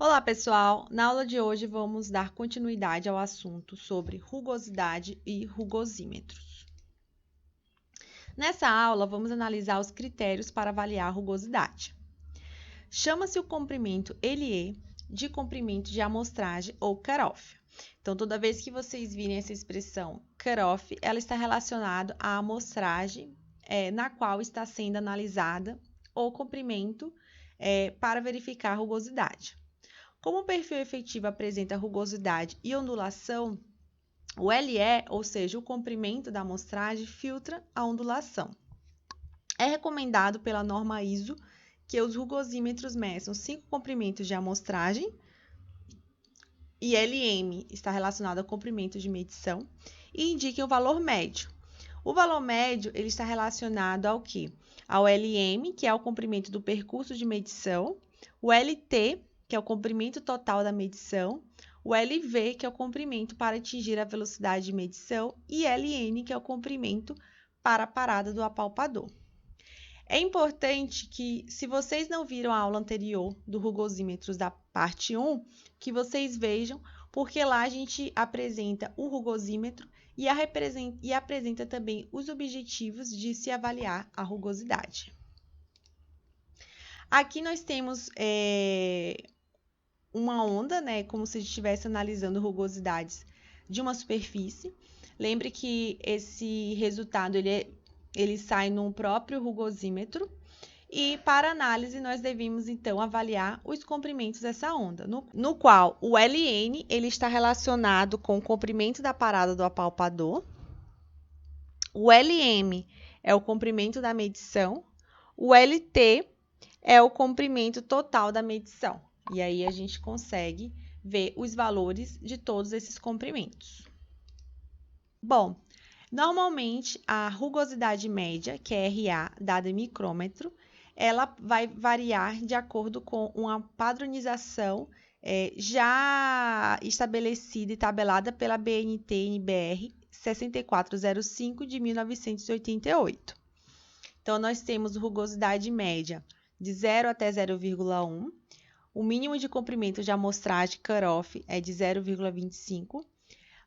Olá, pessoal! Na aula de hoje vamos dar continuidade ao assunto sobre rugosidade e rugosímetros. Nessa aula, vamos analisar os critérios para avaliar a rugosidade. Chama-se o comprimento LE de comprimento de amostragem ou cutoff. Então, toda vez que vocês virem essa expressão cutoff, ela está relacionada à amostragem na qual está sendo analisada o comprimento para verificar a rugosidade. Como o perfil efetivo apresenta rugosidade e ondulação, o LE, ou seja, o comprimento da amostragem, filtra a ondulação. É recomendado pela norma ISO que os rugosímetros meçam 5 comprimentos de amostragem e LM está relacionado ao comprimento de medição e indiquem o valor médio. O valor médio ele está relacionado ao quê? Ao LM, que é o comprimento do percurso de medição, o LT, que é o comprimento total da medição, o LV, que é o comprimento para atingir a velocidade de medição, e LN, que é o comprimento para a parada do apalpador. É importante que, se vocês não viram a aula anterior do rugosímetros da parte 1, que vocês vejam, porque lá a gente apresenta o rugosímetro e apresenta também os objetivos de se avaliar a rugosidade. Aqui nós temos uma onda, né, como se estivesse analisando rugosidades de uma superfície. Lembre que esse resultado ele sai no próprio rugosímetro e para análise nós devemos então avaliar os comprimentos dessa onda, no qual o LN ele está relacionado com o comprimento da parada do apalpador, o LM é o comprimento da medição, o LT é o comprimento total da medição. E aí a gente consegue ver os valores de todos esses comprimentos. Bom, normalmente a rugosidade média, que é RA, dada em micrômetro, ela vai variar de acordo com uma padronização já estabelecida e tabelada pela BNT-NBR 6405 de 1988. Então, nós temos rugosidade média de 0 até 0,1. O mínimo de comprimento de amostragem cutoff é de 0,25.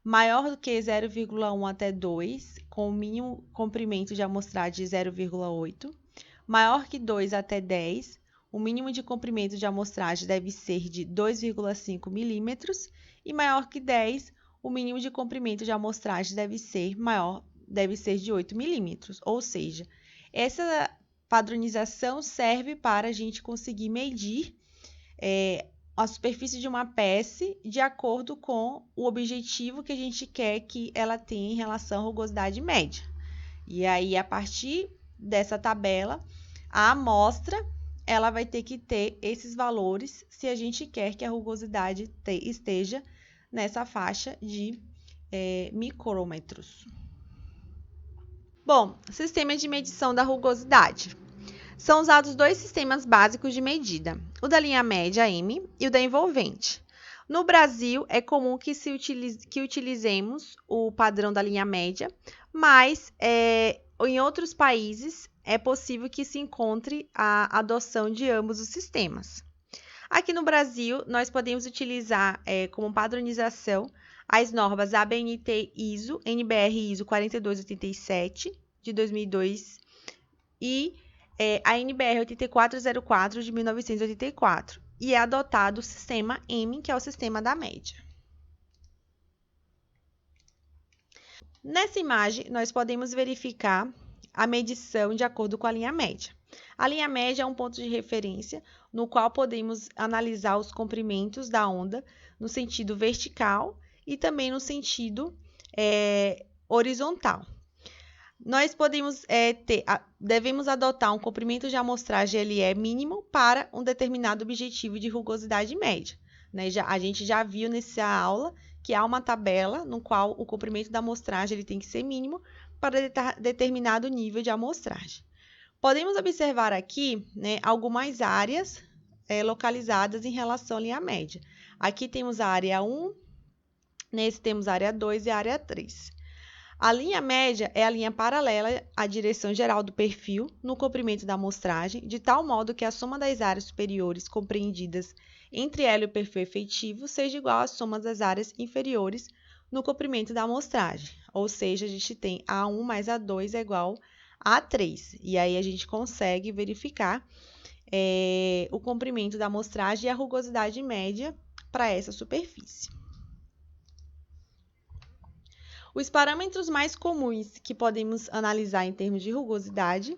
Maior do que 0,1 até 2, com o mínimo comprimento de amostragem de 0,8. Maior que 2 até 10, o mínimo de comprimento de amostragem deve ser de 2,5 milímetros. E maior que 10, o mínimo de comprimento de amostragem deve ser de 8 milímetros. Ou seja, essa padronização serve para a gente conseguir medir a superfície de uma peça de acordo com o objetivo que a gente quer que ela tenha em relação à rugosidade média. E aí, a partir dessa tabela, a amostra ela vai ter que ter esses valores se a gente quer que a rugosidade esteja nessa faixa de micrômetros. Bom, sistema de medição da rugosidade. São usados dois sistemas básicos de medida, o da linha média M e o da envolvente. No Brasil, é comum que utilizemos o padrão da linha média, mas em outros países é possível que se encontre a adoção de ambos os sistemas. Aqui no Brasil, nós podemos utilizar como padronização as normas ABNT-ISO, NBR-ISO 4287, de 2002, e a NBR 8404 de 1984, e é adotado o sistema M, que é o sistema da média. Nessa imagem, nós podemos verificar a medição de acordo com a linha média. A linha média é um ponto de referência no qual podemos analisar os comprimentos da onda no sentido vertical e também no sentido horizontal. Nós devemos adotar um comprimento de amostragem LE mínimo para um determinado objetivo de rugosidade média. Né? A gente já viu nessa aula que há uma tabela no qual o comprimento da amostragem ele tem que ser mínimo para determinado nível de amostragem. Podemos observar aqui, né, algumas áreas localizadas em relação à linha média. Aqui temos a área 1, nesse temos a área 2 e a área 3. A linha média é a linha paralela à direção geral do perfil no comprimento da amostragem, de tal modo que a soma das áreas superiores compreendidas entre ela e o perfil efetivo seja igual à soma das áreas inferiores no comprimento da amostragem. Ou seja, a gente tem A1 mais A2 é igual a A3. E aí a gente consegue verificar o comprimento da amostragem e a rugosidade média para essa superfície. Os parâmetros mais comuns que podemos analisar em termos de rugosidade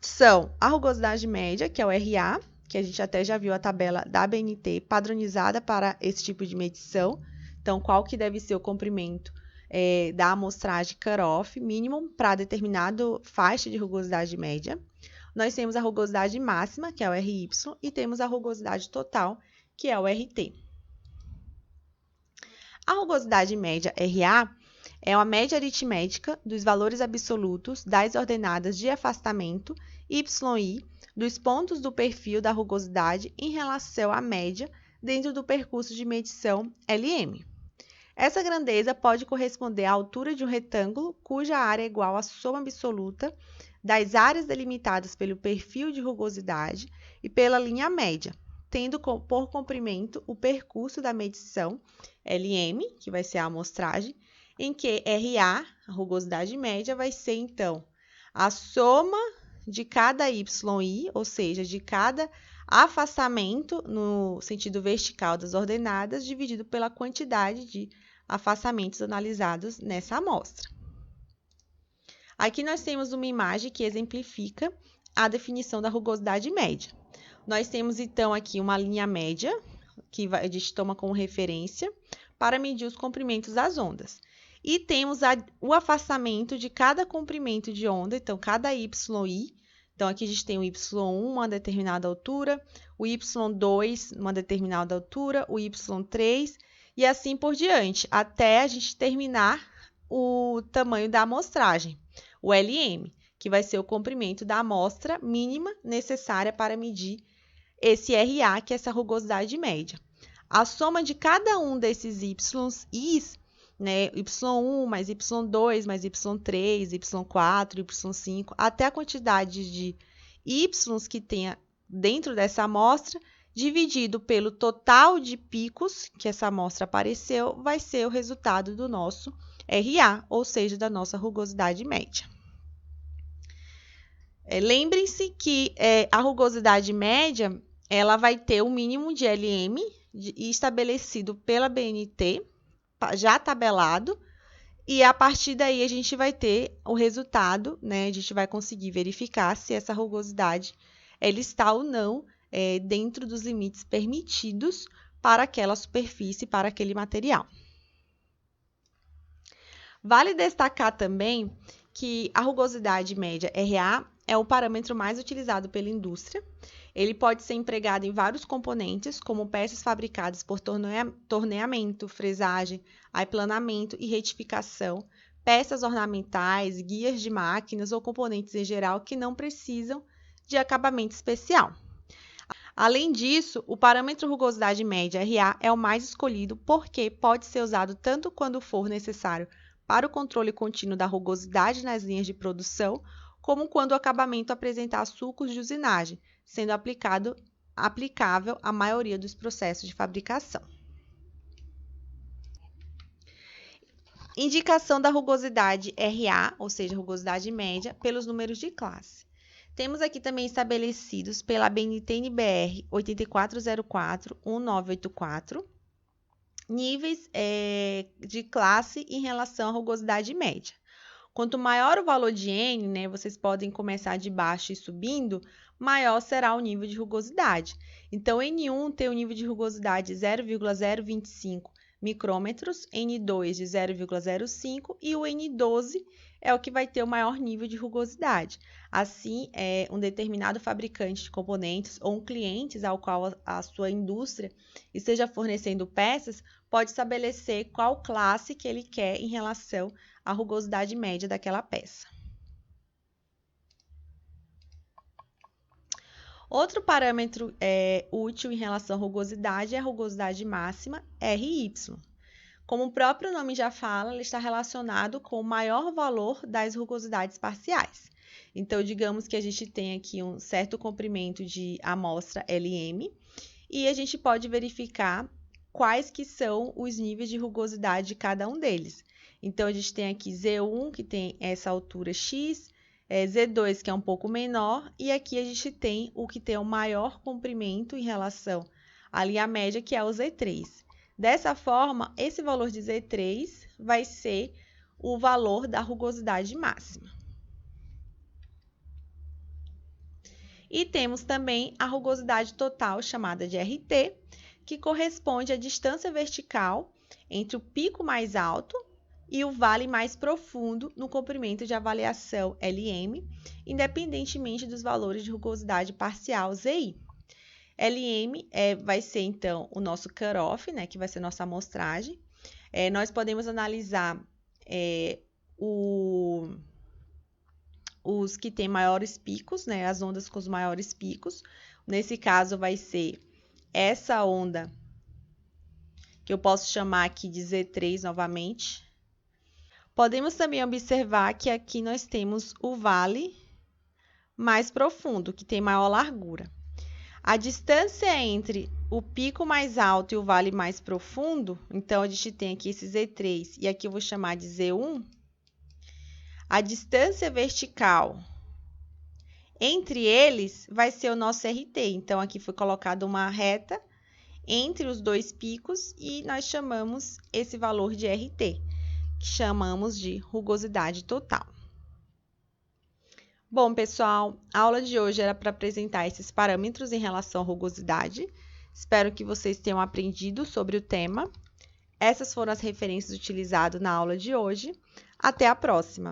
são a rugosidade média, que é o RA, que a gente até já viu a tabela da BNT padronizada para esse tipo de medição. Então, qual que deve ser o comprimento da amostragem cutoff mínimo para determinada faixa de rugosidade média. Nós temos a rugosidade máxima, que é o RY, e temos a rugosidade total, que é o RT. A rugosidade média RA é a média aritmética dos valores absolutos das ordenadas de afastamento YI dos pontos do perfil da rugosidade em relação à média dentro do percurso de medição LM. Essa grandeza pode corresponder à altura de um retângulo cuja área é igual à soma absoluta das áreas delimitadas pelo perfil de rugosidade e pela linha média, tendo por comprimento o percurso da medição LM, que vai ser a amostragem, em que RA, a rugosidade média, vai ser, então, a soma de cada YI, ou seja, de cada afastamento no sentido vertical das ordenadas, dividido pela quantidade de afastamentos analisados nessa amostra. Aqui nós temos uma imagem que exemplifica a definição da rugosidade média. Nós temos, então, aqui uma linha média, que a gente toma como referência, para medir os comprimentos das ondas. E temos o afastamento de cada comprimento de onda, então, cada YI. Então, aqui a gente tem o Y1, uma determinada altura, o Y2, uma determinada altura, o Y3, e assim por diante, até a gente terminar o tamanho da amostragem, o LM, que vai ser o comprimento da amostra mínima necessária para medir esse RA, que é essa rugosidade média. A soma de cada um desses YIs, né, Y1 mais Y2 mais Y3, Y4, Y5, até a quantidade de Ys que tenha dentro dessa amostra, dividido pelo total de picos que essa amostra apareceu, vai ser o resultado do nosso RA, ou seja, da nossa rugosidade média. Lembrem-se que a rugosidade média ela vai ter o mínimo de LM estabelecido pela BNT, já tabelado, e a partir daí a gente vai ter o resultado, né? A gente vai conseguir verificar se essa rugosidade ela está ou não dentro dos limites permitidos para aquela superfície, para aquele material. Vale destacar também que a rugosidade média RA é o parâmetro mais utilizado pela indústria. Ele pode ser empregado em vários componentes, como peças fabricadas por torneamento, fresagem, aplanamento e retificação, peças ornamentais, guias de máquinas ou componentes em geral que não precisam de acabamento especial. Além disso, o parâmetro rugosidade média RA é o mais escolhido porque pode ser usado tanto quando for necessário para o controle contínuo da rugosidade nas linhas de produção, como quando o acabamento apresentar sulcos de usinagem, sendo aplicável à maioria dos processos de fabricação. Indicação da rugosidade RA, ou seja, rugosidade média, pelos números de classe. Temos aqui também estabelecidos pela BNT-NBR 8404-1984, níveis de classe em relação à rugosidade média. Quanto maior o valor de N, né, vocês podem começar de baixo e subindo, maior será o nível de rugosidade. Então, N1 tem o nível de rugosidade 0,025 micrômetros, N2 de 0,05 e o N12 é o que vai ter o maior nível de rugosidade. Assim, um determinado fabricante de componentes ou um cliente ao qual a sua indústria esteja fornecendo peças, pode estabelecer qual classe que ele quer em relação à rugosidade média daquela peça. Outro parâmetro útil em relação à rugosidade é a rugosidade máxima, RY. Como o próprio nome já fala, ele está relacionado com o maior valor das rugosidades parciais. Então, digamos que a gente tem aqui um certo comprimento de amostra LM e a gente pode verificar quais que são os níveis de rugosidade de cada um deles. Então, a gente tem aqui Z1, que tem essa altura X, Z2, que é um pouco menor, e aqui a gente tem o que tem o maior comprimento em relação ali à média, que é o Z3. Dessa forma, esse valor de Z3 vai ser o valor da rugosidade máxima. E temos também a rugosidade total, chamada de RT, que corresponde à distância vertical entre o pico mais alto e o vale mais profundo no comprimento de avaliação LM, independentemente dos valores de rugosidade parcial ZI. LM vai ser, então, o nosso cutoff, né, que vai ser nossa amostragem. Nós podemos analisar os que têm maiores picos, né, as ondas com os maiores picos. Nesse caso, vai ser essa onda, que eu posso chamar aqui de Z3 novamente. Podemos também observar que aqui nós temos o vale mais profundo, que tem maior largura. A distância entre o pico mais alto e o vale mais profundo, então a gente tem aqui esse Z3 e aqui eu vou chamar de Z1. A distância vertical entre eles vai ser o nosso RT. Então, aqui foi colocada uma reta entre os dois picos e nós chamamos esse valor de RT, que chamamos de rugosidade total. Bom, pessoal, a aula de hoje era para apresentar esses parâmetros em relação à rugosidade. Espero que vocês tenham aprendido sobre o tema. Essas foram as referências utilizadas na aula de hoje. Até a próxima!